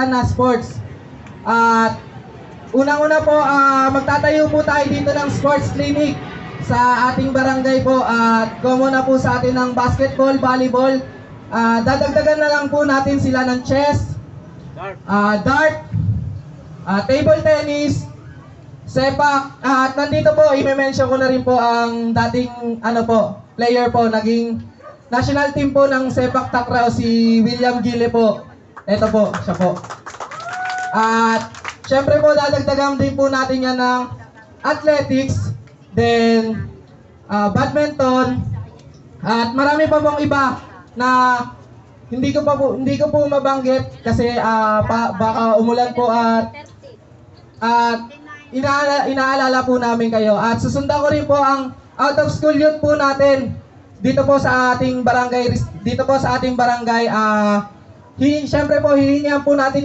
na sports. At unang-una po, magtatayo po tayo dito ng sports clinic sa ating barangay po. At common na po sa atin ng basketball, volleyball. Dadagdagan na lang po natin sila ng chess, dart, table tennis, sepak. At nandito po, i-mention ko na rin po ang dating player po, naging national team po ng sepak takraw, si William Gille po. Ito po, siya po. At syempre po, dadagdagan din po natin yan ng athletics, then badminton, at marami pa pong iba na hindi ko po mabanggit kasi baka umulan po at inaalala po namin kayo. At susundan ko rin po ang out of school youth po natin dito po sa ating barangay. Syempre po, hihingihan po natin